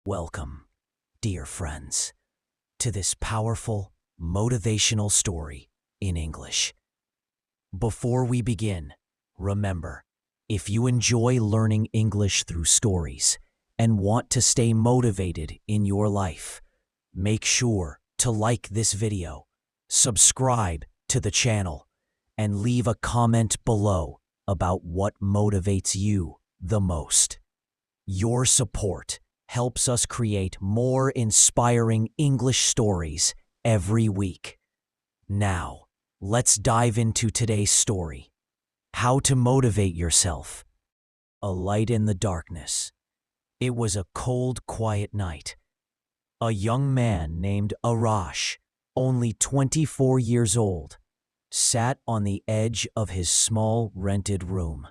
Welcome, dear friends, to this powerful, motivational story in English. Before we begin, remember, if you enjoy learning English through stories and want to stay motivated in your life, make sure to like this video, subscribe to the channel, and leave a comment below about what motivates you the most. Your support helps us create more inspiring English stories every week. Now, let's dive into today's story. How to motivate yourself. A light in the darkness. It was a cold, quiet night. A young man named Arash, only 24 years old, sat on the edge of his small rented room.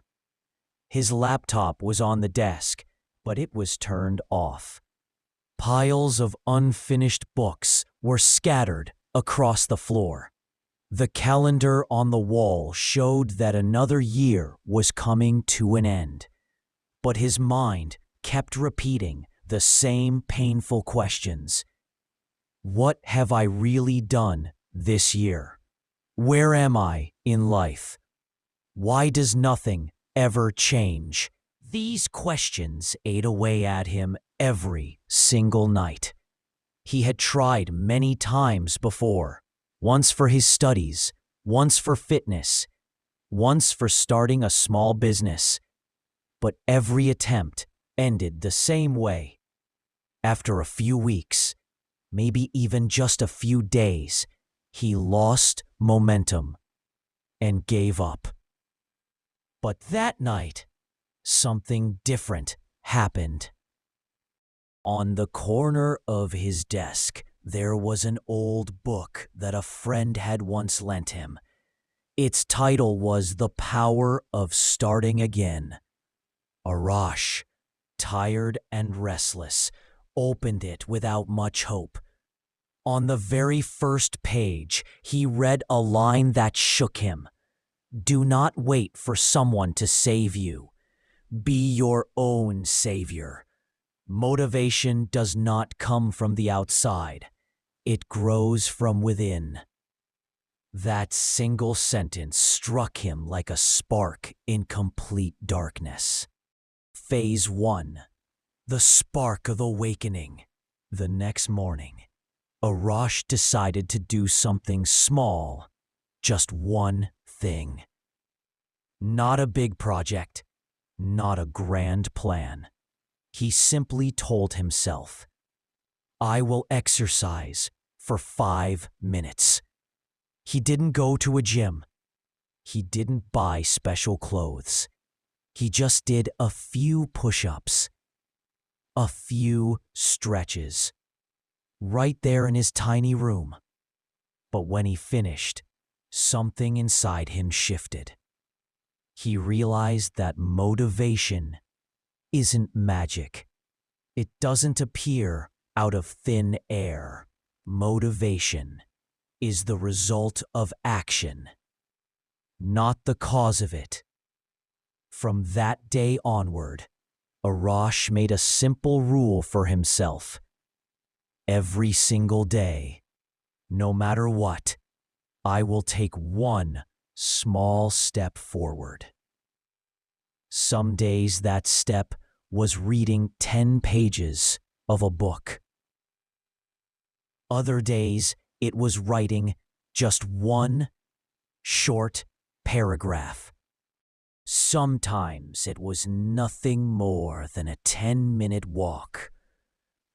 His laptop was on the desk, but it was turned off. Piles of unfinished books were scattered across the floor. The calendar on the wall showed that another year was coming to an end. But his mind kept repeating the same painful questions. What have I really done this year? Where am I in life? Why does nothing ever change? These questions ate away at him every single night. He had tried many times before, once for his studies, once for fitness, once for starting a small business. But every attempt ended the same way. After a few weeks, maybe even just a few days, he lost momentum and gave up. But that night, something different happened. On the corner of his desk, there was an old book that a friend had once lent him. Its title was The Power of Starting Again. Arash, tired and restless, opened it without much hope. On the very first page, he read a line that shook him. Do not wait for someone to save you. Be your own savior. Motivation does not come from the outside. It grows from within. That single sentence struck him like a spark in complete darkness. Phase 1. The spark of awakening. The next morning, Arash decided to do something small. Just one thing. Not a big project. Not a grand plan. He simply told himself, I will exercise for 5 minutes. He didn't go to a gym. He didn't buy special clothes. He just did a few push-ups, a few stretches, right there in his tiny room. But when he finished, something inside him shifted. He realized that motivation isn't magic. It doesn't appear out of thin air. Motivation is the result of action, not the cause of it. From that day onward, Arash made a simple rule for himself. Every single day, no matter what, I will take one small step forward. Some days that step was reading 10 pages of a book. Other days it was writing just one short paragraph. Sometimes it was nothing more than a 10-minute walk.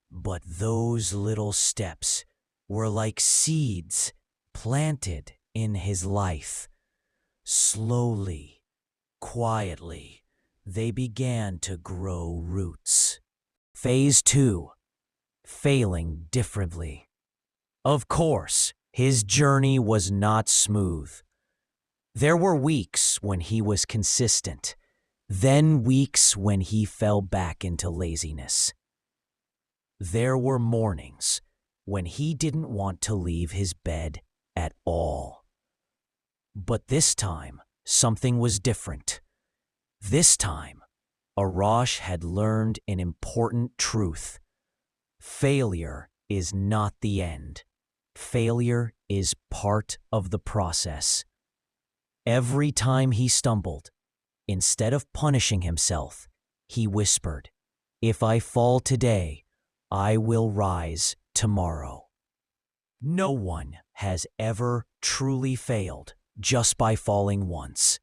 But those little steps were like seeds planted in his life. Slowly, quietly, they began to grow roots. Phase 2. Failing differently. Of course, his journey was not smooth. There were weeks when he was consistent, then weeks when he fell back into laziness. There were mornings when he didn't want to leave his bed at all. But this time, something was different. This time, Arash had learned an important truth. Failure is not the end. Failure is part of the process. Every time he stumbled, instead of punishing himself, he whispered, "If I fall today, I will rise tomorrow." No one has ever truly failed just by falling once.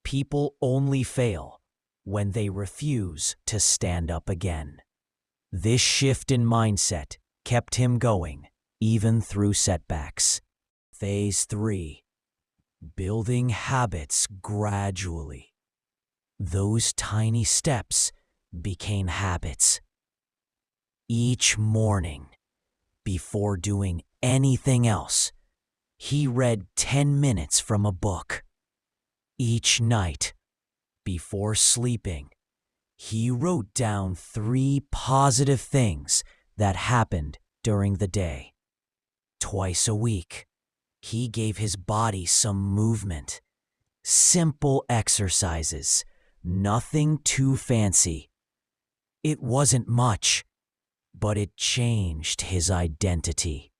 People only fail when they refuse to stand up again. This shift in mindset kept him going, even through setbacks. Phase 3. Building habits gradually. Those tiny steps became habits. Each morning, before doing anything else, he read 10 minutes from a book. Each night, before sleeping, he wrote down 3 positive things that happened during the day. Twice a week, he gave his body some movement. Simple exercises, nothing too fancy. It wasn't much, but it changed his identity.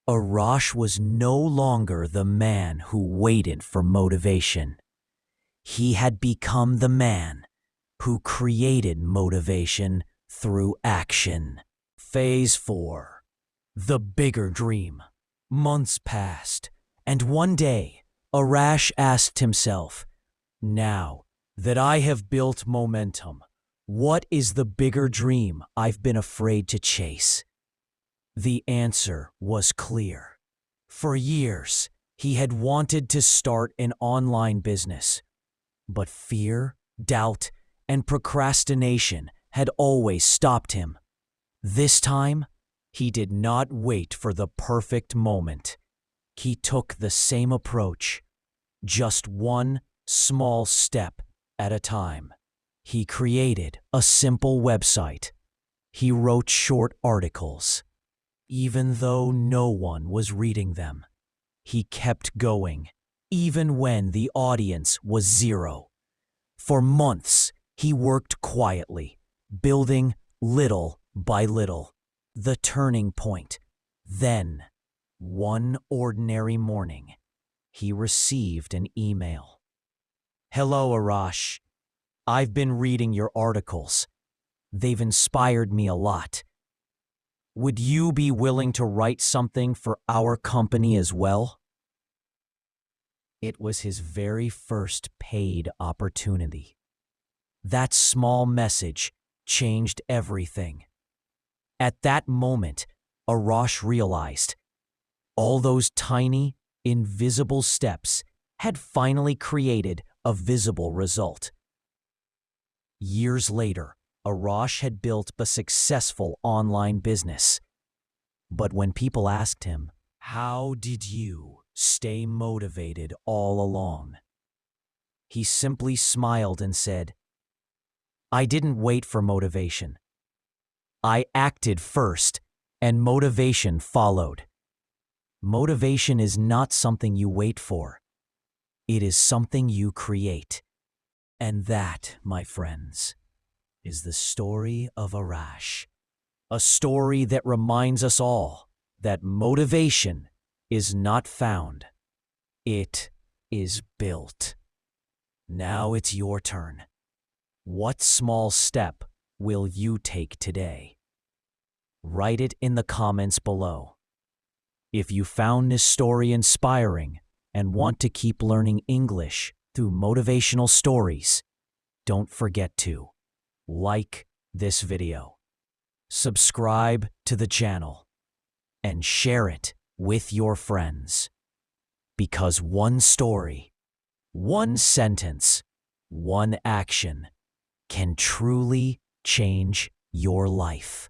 Arash was no longer the man who waited for motivation. He had become the man who created motivation through action. Phase 4. The bigger dream. Months passed, and one day, Arash asked himself, "Now that I have built momentum, what is the bigger dream I've been afraid to chase?" The answer was clear. For years, he had wanted to start an online business, but fear, doubt, and procrastination had always stopped him. This time, he did not wait for the perfect moment. He took the same approach, just one small step at a time. He created a simple website. He wrote short articles. Even though no one was reading them, he kept going, even when the audience was 0. For months, he worked quietly, building little by little. The turning point. Then, one ordinary morning, he received an email. "Hello, Arash. I've been reading your articles. They've inspired me a lot. Would you be willing to write something for our company as well?" It was his very first paid opportunity. That small message changed everything. At that moment, Arash realized all those tiny, invisible steps had finally created a visible result. Years later, Arash had built a successful online business. But when people asked him, "How did you stay motivated all along?" he simply smiled and said, "I didn't wait for motivation. I acted first, and motivation followed." Motivation is not something you wait for. It is something you create. And that, my friends, is the story of Arash. A story that reminds us all that motivation is not found. It is built. Now it's your turn. What small step will you take today? Write it in the comments below. If you found this story inspiring and want to keep learning English through motivational stories, don't forget to like this video, subscribe to the channel, and share it with your friends. Because one story, one sentence, one action can truly change your life.